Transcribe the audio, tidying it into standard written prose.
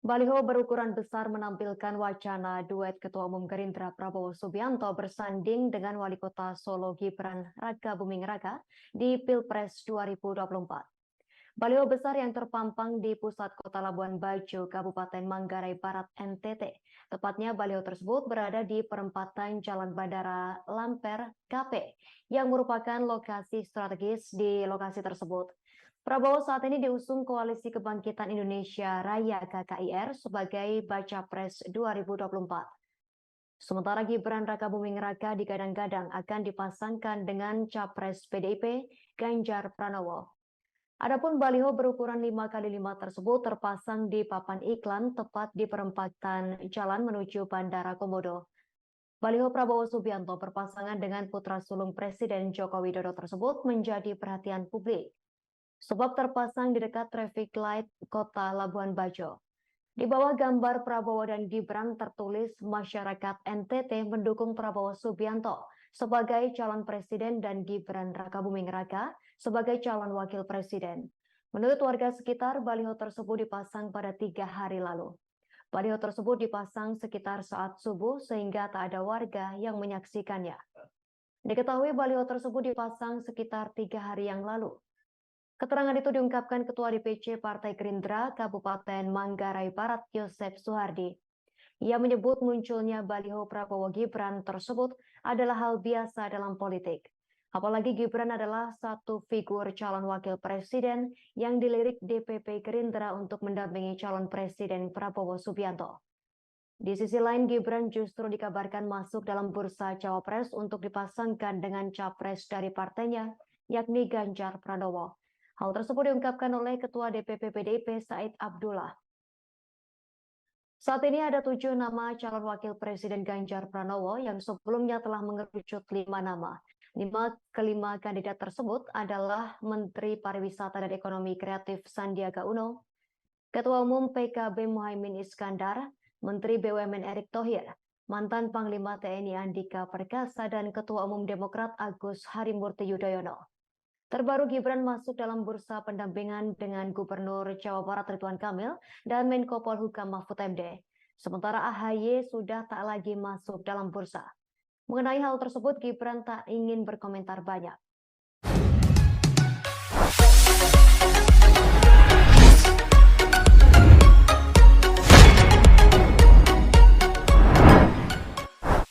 Baliho berukuran besar menampilkan wacana duet Ketua Umum Gerindra Prabowo Subianto bersanding dengan Wali Kota Solo Gibran Raka Buming Raka di Pilpres 2024. Baliho besar yang terpampang di pusat kota Labuan Bajo, Kabupaten Manggarai Barat, NTT. Tepatnya baliho tersebut berada di perempatan Jalan Bandara Lamper KP yang merupakan lokasi strategis di lokasi tersebut. Prabowo saat ini diusung Koalisi Kebangkitan Indonesia Raya KKIR sebagai Baca Pres 2024. Sementara Gibran Raka Buming Raka digadang-gadang akan dipasangkan dengan Capres PDIP Ganjar Pranowo. Adapun baliho berukuran 5x5 tersebut terpasang di papan iklan tepat di perempatan jalan menuju Bandara Komodo. Baliho Prabowo Subianto berpasangan dengan putra sulung Presiden Joko Widodo tersebut menjadi perhatian publik. Sebab terpasang di dekat traffic light kota Labuan Bajo. Di bawah gambar Prabowo dan Gibran tertulis masyarakat NTT mendukung Prabowo Subianto sebagai calon presiden dan Gibran Raka Buming Raka sebagai calon wakil presiden. Menurut warga sekitar, baliho tersebut dipasang pada 3 hari lalu. Baliho tersebut dipasang sekitar saat subuh sehingga tak ada warga yang menyaksikannya. Diketahui baliho tersebut dipasang sekitar 3 hari yang lalu. Keterangan itu diungkapkan Ketua DPC Partai Gerindra Kabupaten Manggarai Barat Yosef Suhardi. Ia menyebut munculnya baliho Prabowo Gibran tersebut adalah hal biasa dalam politik. Apalagi Gibran adalah satu figur calon wakil presiden yang dilirik DPP Gerindra untuk mendampingi calon presiden Prabowo Subianto. Di sisi lain, Gibran justru dikabarkan masuk dalam bursa cawapres untuk dipasangkan dengan capres dari partainya, yakni Ganjar Pranowo. Hal tersebut diungkapkan oleh Ketua DPP PDIP Said Abdullah. Saat ini ada 7 nama calon wakil presiden Ganjar Pranowo yang sebelumnya telah mengerucut 5 nama. 5 kelima kandidat tersebut adalah Menteri Pariwisata dan Ekonomi Kreatif Sandiaga Uno, Ketua Umum PKB Muhaimin Iskandar, Menteri BUMN Erick Thohir, mantan Panglima TNI Andika Perkasa, dan Ketua Umum Demokrat Agus Harimurti Yudhoyono. Terbaru Gibran masuk dalam bursa pendampingan dengan Gubernur Jawa Barat Ridwan Kamil dan Menko Polhukam Mahfud MD. Sementara AHY sudah tak lagi masuk dalam bursa. Mengenai hal tersebut, Gibran tak ingin berkomentar banyak.